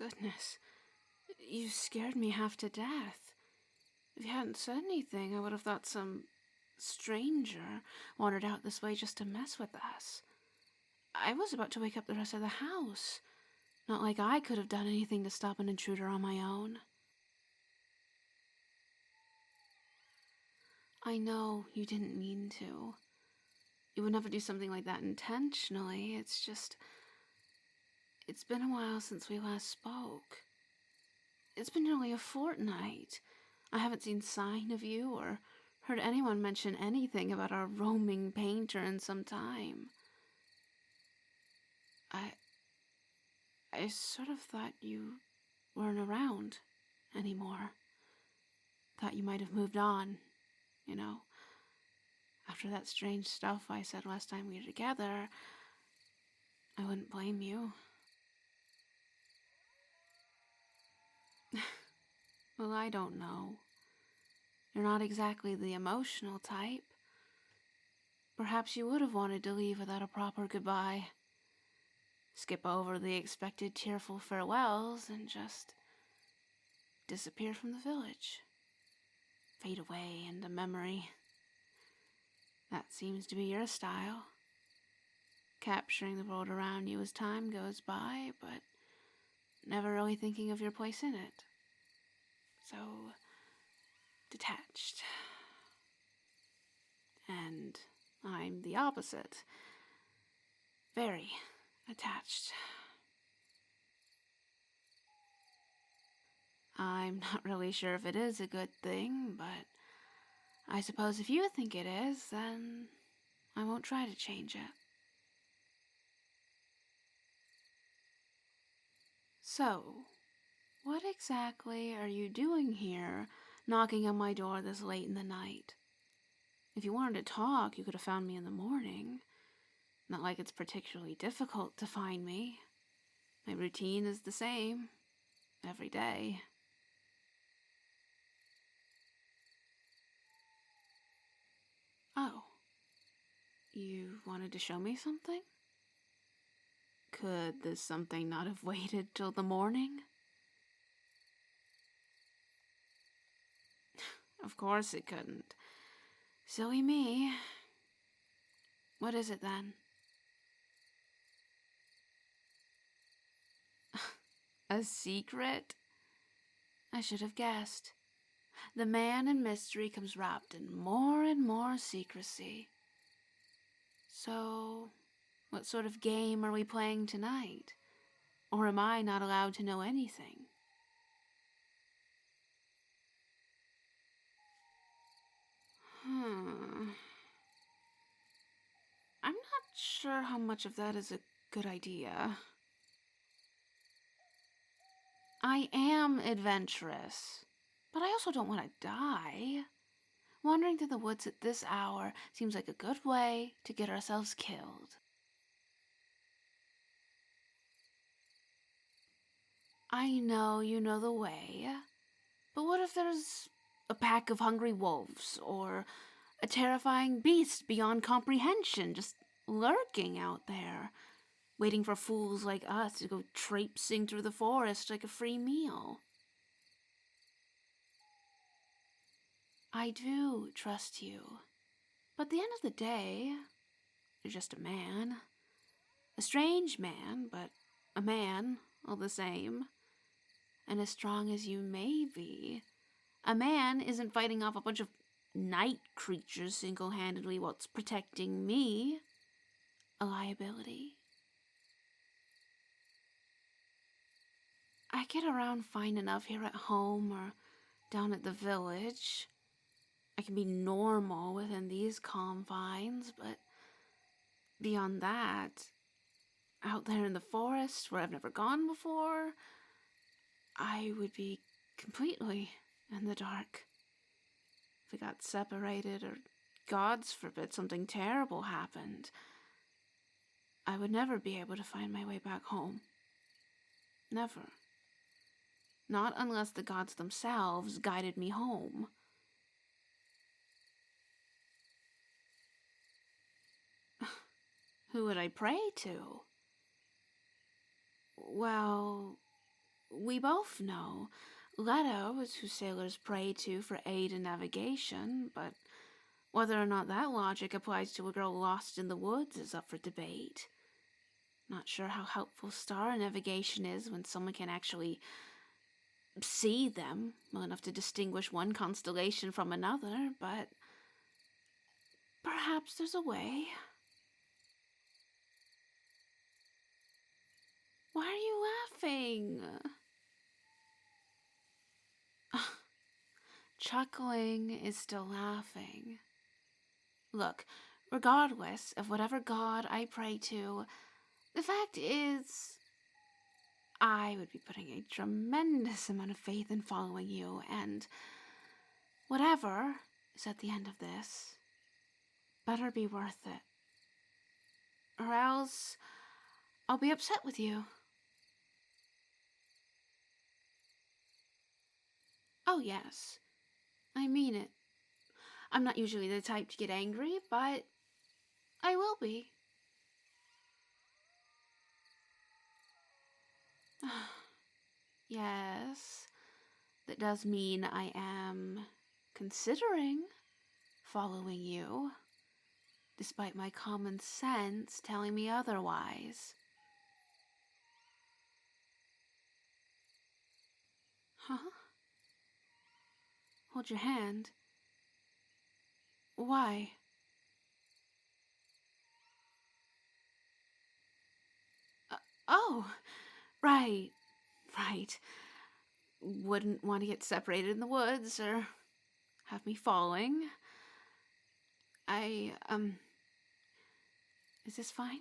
goodness. You scared me half to death. If you hadn't said anything, I would have thought some stranger wandered out this way just to mess with us. I was about to wake up the rest of the house. Not like I could have done anything to stop an intruder on my own. I know you didn't mean to. You would never do something like that intentionally. It's just... It's been a while since we last spoke. It's been nearly a fortnight. I haven't seen sign of you or heard anyone mention anything about our roaming painter in some time. I sort of thought you weren't around anymore. Thought you might have moved on, you know. After that strange stuff I said last time we were together, I wouldn't blame you. Well, I don't know. You're not exactly the emotional type. Perhaps you would have wanted to leave without a proper goodbye. Skip over the expected tearful farewells and just disappear from the village. Fade away into memory. That seems to be your style. Capturing the world around you as time goes by, but never really thinking of your place in it. So detached. And I'm the opposite. Very attached. I'm not really sure if it is a good thing, but I suppose if you think it is, then I won't try to change it. So, what exactly are you doing here, knocking on my door this late in the night? If you wanted to talk, you could have found me in the morning. Not like it's particularly difficult to find me. My routine is the same, every day. Oh, you wanted to show me something? Could this something not have waited till the morning? Of course it couldn't. Silly me. What is it then? A secret? I should have guessed. The man in mystery comes wrapped in more and more secrecy. So, what sort of game are we playing tonight? Or am I not allowed to know anything? I'm not sure how much of that is a good idea. I am adventurous, but I also don't want to die. Wandering through the woods at this hour seems like a good way to get ourselves killed. I know you know the way, but what if there's a pack of hungry wolves, or a terrifying beast beyond comprehension just lurking out there, waiting for fools like us to go traipsing through the forest like a free meal? I do trust you, but at the end of the day, you're just a man. A strange man, but a man all the same. And as strong as you may be, a man isn't fighting off a bunch of night creatures single-handedly while it's protecting me. A liability. I get around fine enough here at home or down at the village. I can be normal within these confines, but beyond that, out there in the forest where I've never gone before, I would be completely in the dark. If we got separated, or gods forbid something terrible happened, I would never be able to find my way back home. Never. Not unless the gods themselves guided me home. Who would I pray to? Well, we both know Leto is who sailors pray to for aid in navigation, but whether or not that logic applies to a girl lost in the woods is up for debate. Not sure how helpful star navigation is when someone can actually see them well enough to distinguish one constellation from another, but perhaps there's a way. Why are you laughing? Chuckling is still laughing. Look, regardless of whatever god I pray to, the fact is, I would be putting a tremendous amount of faith in following you, and whatever is at the end of this better be worth it. Or else I'll be upset with you. Oh, yes. I mean it. I'm not usually the type to get angry, but I will be. Yes, that does mean I am considering following you, despite my common sense telling me otherwise. Huh? Hold your hand. Why? Oh, right. Wouldn't want to get separated in the woods or have me falling. Is this fine?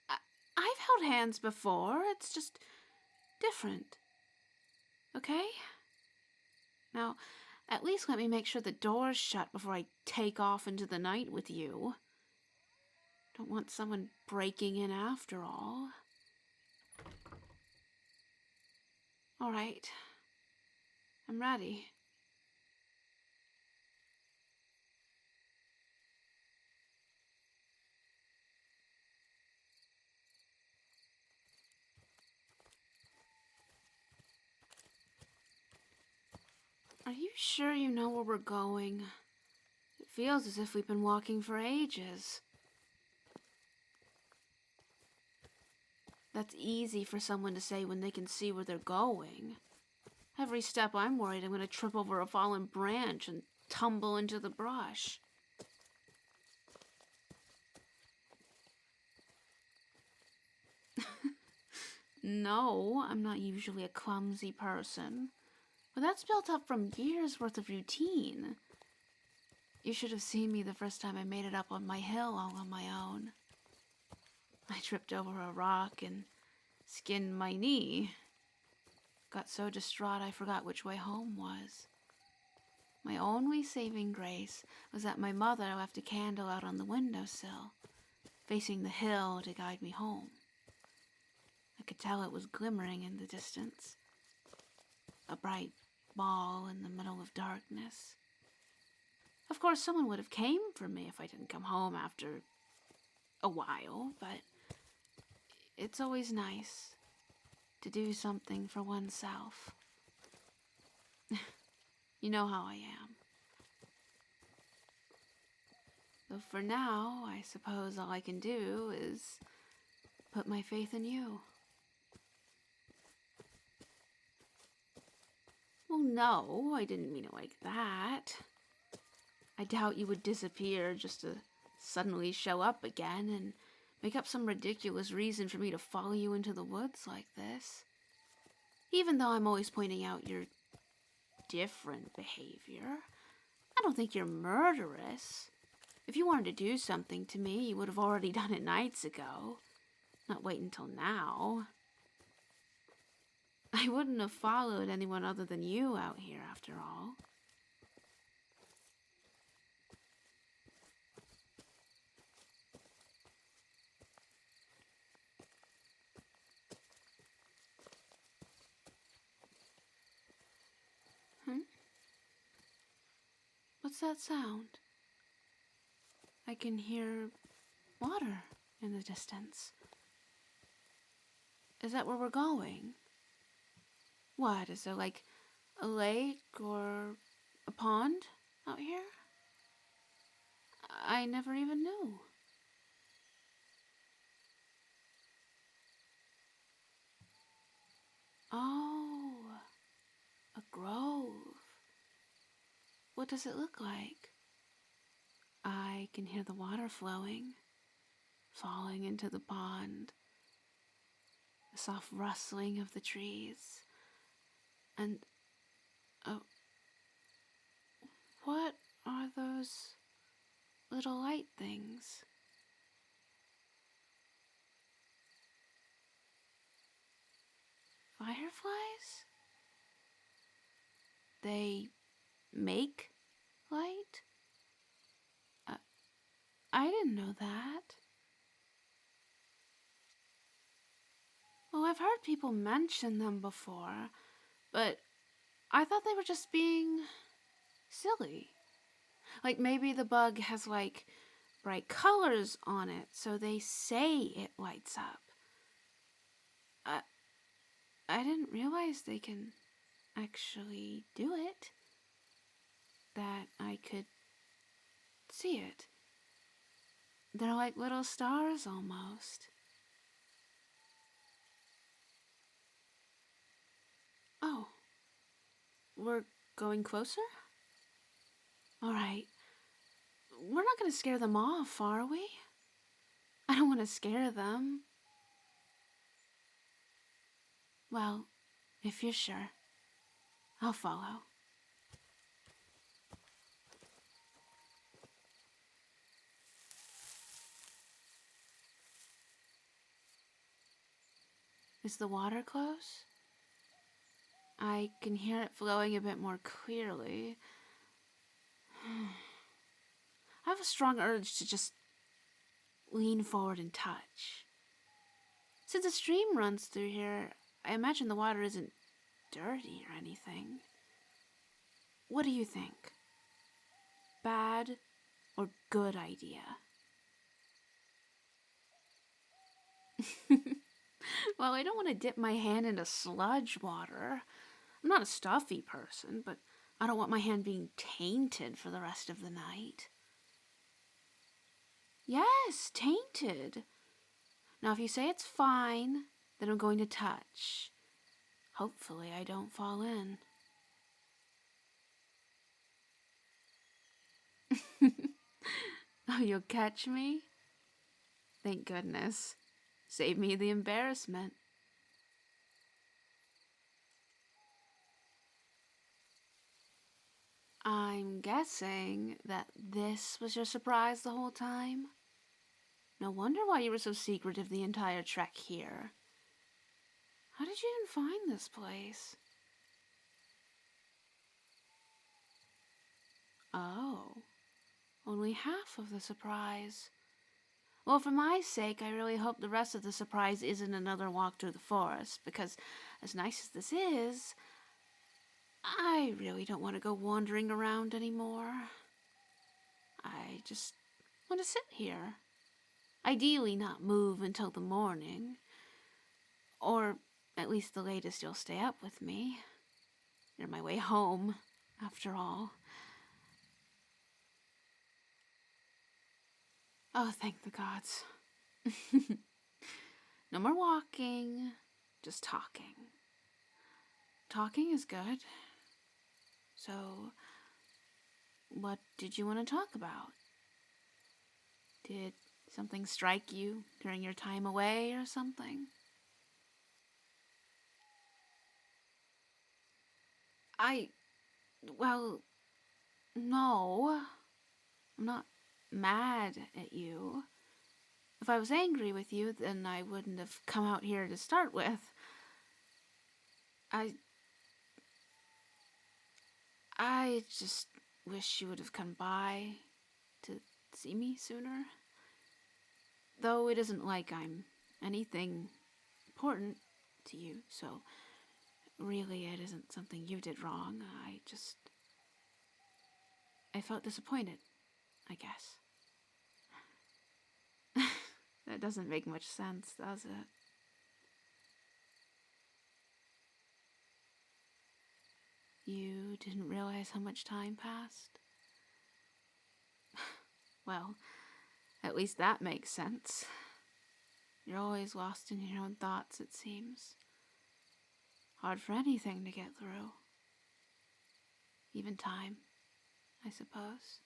I've held hands before. It's just different. Okay? Now, at least let me make sure the door's shut before I take off into the night with you. Don't want someone breaking in after all. All right. I'm ready. Are you sure you know where we're going? It feels as if we've been walking for ages. That's easy for someone to say when they can see where they're going. Every step I'm worried I'm going to trip over a fallen branch and tumble into the brush. No, I'm not usually a clumsy person. But that's built up from years' worth of routine. You should have seen me the first time I made it up on my hill all on my own. I tripped over a rock and skinned my knee. Got so distraught I forgot which way home was. My only saving grace was that my mother left a candle out on the windowsill, facing the hill to guide me home. I could tell it was glimmering in the distance. A bright ball in the middle of darkness. Of course, someone would have came for me if I didn't come home after a while, but it's always nice to do something for oneself. You know how I am. So for now, I suppose all I can do is put my faith in you. Well, no, I didn't mean it like that. I doubt you would disappear just to suddenly show up again and make up some ridiculous reason for me to follow you into the woods like this. Even though I'm always pointing out your different behavior, I don't think you're murderous. If you wanted to do something to me, you would have already done it nights ago. Not wait until now. I wouldn't have followed anyone other than you out here after all. What's that sound? I can hear water in the distance. Is that where we're going? What, is there like a lake or a pond out here? I never even knew. Oh, a grove. What does it look like? I can hear the water flowing, falling into the pond, the soft rustling of the trees, and oh, what are those little light things? Fireflies? They make light? Uh, I didn't know that. Well, I've heard people mention them before, but I thought they were just being silly. Like maybe the bug has like bright colors on it, so they say it lights up. I, I didn't realize they can actually do it. That I could see it. They're like little stars almost. Oh, we're going closer? All right. We're not going to scare them off, are we? I don't want to scare them. Well, if you're sure, I'll follow. Is the water close? I can hear it flowing a bit more clearly. I have a strong urge to just lean forward and touch. Since a stream runs through here, I imagine the water isn't dirty or anything. What do you think? Bad or good idea? Well, I don't want to dip my hand into sludge water. I'm not a stuffy person, but I don't want my hand being tainted for the rest of the night. Yes, tainted. Now, if you say it's fine, then I'm going to touch. Hopefully, I don't fall in. Oh, you'll catch me? Thank goodness. Save me the embarrassment. I'm guessing that this was your surprise the whole time? No wonder why you were so secretive the entire trek here. How did you even find this place? Oh, only half of the surprise. Well, for my sake, I really hope the rest of the surprise isn't another walk through the forest, because as nice as this is, I really don't want to go wandering around anymore. I just want to sit here. Ideally not move until the morning. Or at least the latest you'll stay up with me. You're my way home, after all. Oh, thank the gods. No more walking, just talking. Talking is good. So, what did you want to talk about? Did something strike you during your time away or something? Well, no. I'm not mad at you. If I was angry with you, then I wouldn't have come out here to start with. I just wish you would have come by to see me sooner. Though it isn't like I'm anything important to you, so really it isn't something you did wrong. I felt disappointed, I guess. That doesn't make much sense, does it? You didn't realize how much time passed? Well, at least that makes sense. You're always lost in your own thoughts, it seems. Hard for anything to get through. Even time, I suppose.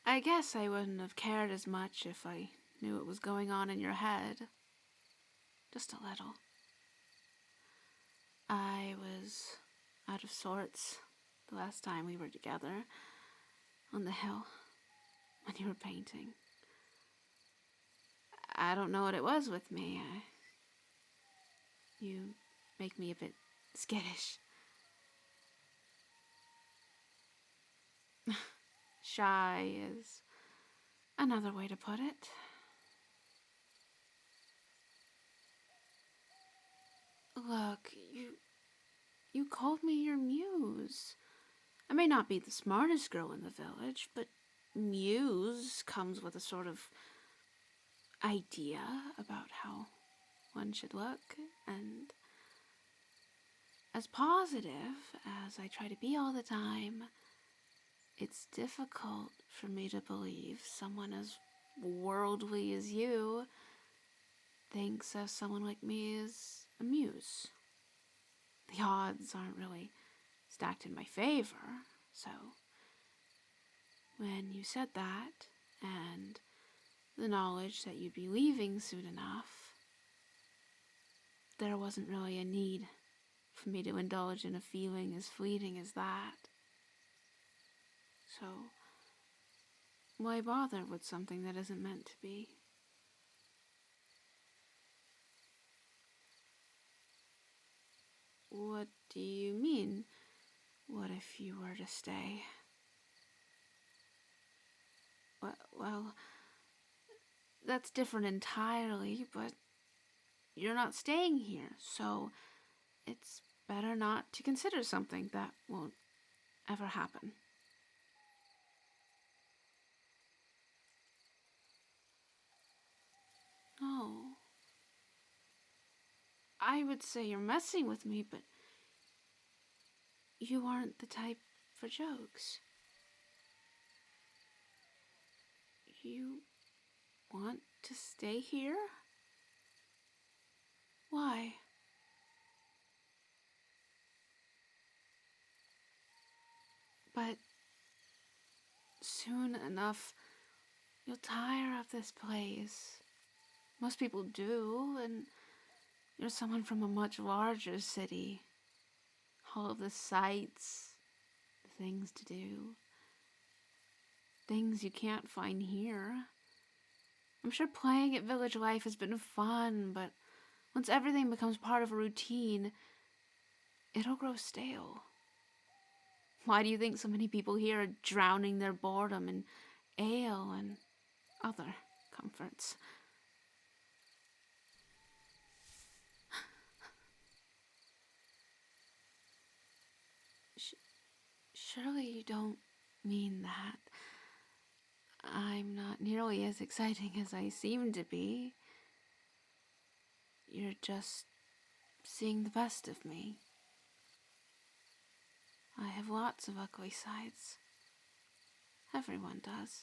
I guess I wouldn't have cared as much if I knew what was going on in your head. Just a little. I was out of sorts the last time we were together on the hill when you were painting. I don't know what it was with me. You make me a bit skittish. Shy is another way to put it. Look, you called me your muse. I may not be the smartest girl in the village, but muse comes with a sort of idea about how one should look, and as positive as I try to be all the time, it's difficult for me to believe someone as worldly as you thinks of someone like me as a muse. The odds aren't really stacked in my favor, so when you said that, and the knowledge that you'd be leaving soon enough, there wasn't really a need for me to indulge in a feeling as fleeting as that. So, why bother with something that isn't meant to be? What do you mean? What if you were to stay? Well, that's different entirely, but you're not staying here, so it's better not to consider something that won't ever happen. No. I would say you're messing with me, but you aren't the type for jokes. You want to stay here? Why? But soon enough, you'll tire of this place. Most people do, and you're someone from a much larger city. All of the sights, the things to do, things you can't find here. I'm sure playing at village life has been fun, but once everything becomes part of a routine, it'll grow stale. Why do you think so many people here are drowning their boredom in ale and other comforts? Surely you don't mean that. I'm not nearly as exciting as I seem to be. You're just seeing the best of me. I have lots of ugly sides. Everyone does.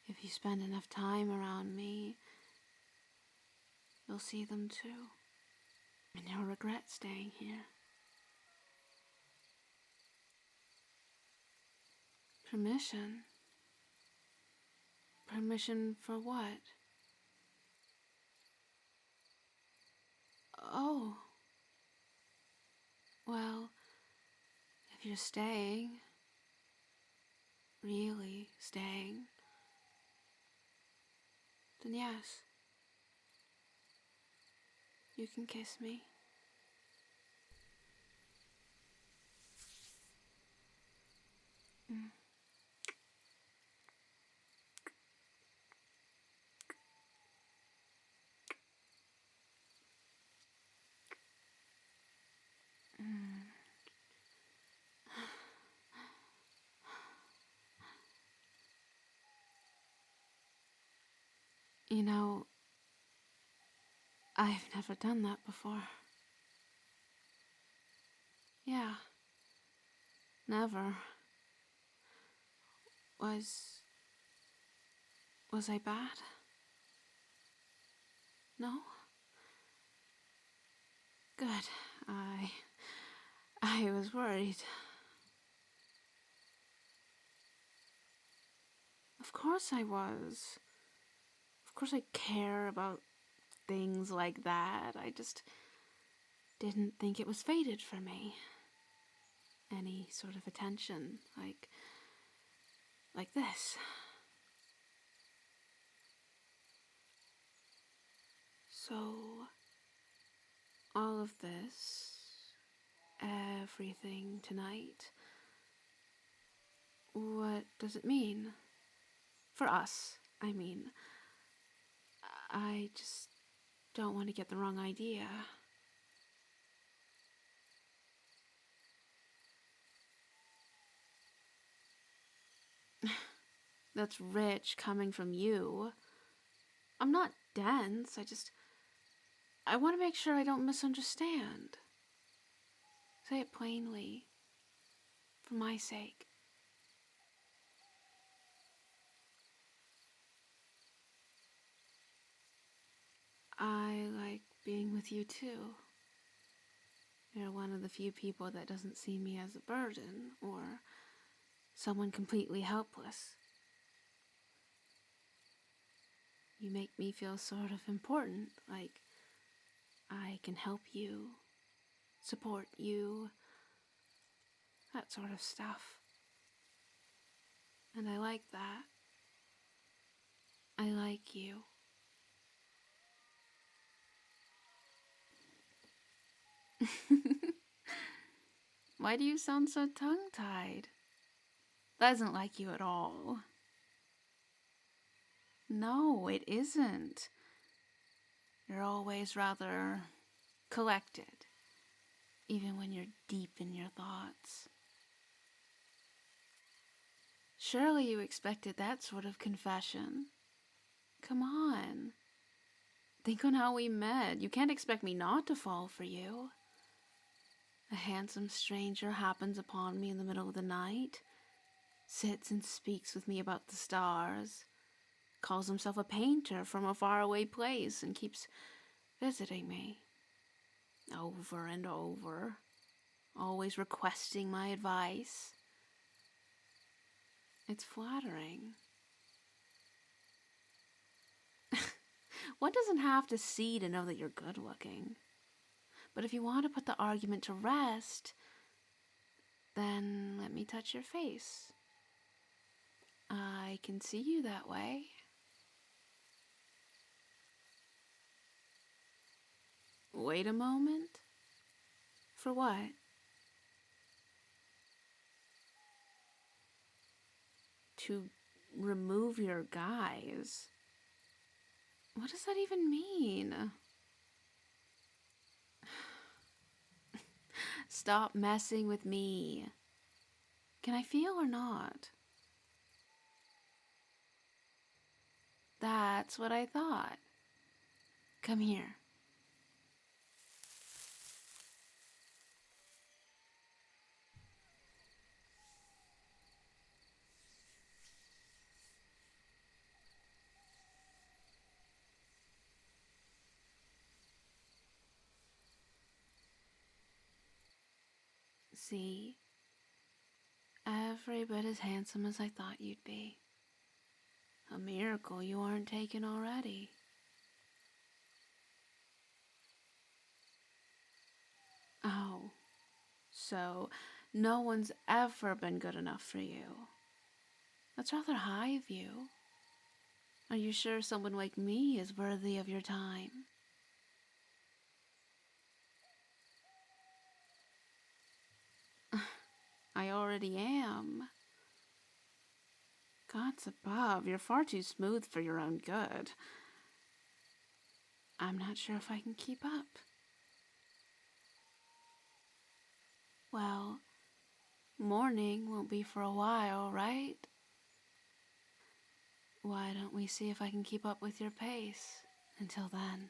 If you spend enough time around me, you'll see them too. And you'll regret staying here. Permission? Permission for what? Oh. Well, if you're staying, really staying, then yes. You can kiss me. Mm. Mm. You know, I've never done that before. Yeah. Never. Was I bad? No? Good. I was worried. Of course I was. Of course I care about things like that. I just didn't think it was fated for me. Any sort of attention, like this. So, all of this, everything tonight, what does it mean? For us, I mean. I just don't want to get the wrong idea. That's rich coming from you. I'm not dense, I want to make sure I don't misunderstand. Say it plainly. For my sake. I like being with you too. You're one of the few people that doesn't see me as a burden or someone completely helpless. You make me feel sort of important, like I can help you, support you, that sort of stuff. And I like that. I like you. Why do you sound so tongue-tied? That isn't like you at all. No, it isn't. You're always rather collected, even when you're deep in your thoughts. Surely you expected that sort of confession. Come on. Think on how we met. You can't expect me not to fall for you. A handsome stranger happens upon me in the middle of the night, sits and speaks with me about the stars, calls himself a painter from a faraway place, and keeps visiting me. Over and over. Always requesting my advice. It's flattering. One doesn't have to see to know that you're good looking. But if you want to put the argument to rest, then let me touch your face. I can see you that way. Wait a moment. For what? To remove your guise. What does that even mean? Stop messing with me. Can I feel or not? That's what I thought. Come here. See? Every bit as handsome as I thought you'd be. A miracle you aren't taken already. Oh, so no one's ever been good enough for you. That's rather high of you. Are you sure someone like me is worthy of your time? I already am. Gods above, you're far too smooth for your own good. I'm not sure if I can keep up. Well, morning won't be for a while, right? Why don't we see if I can keep up with your pace until then?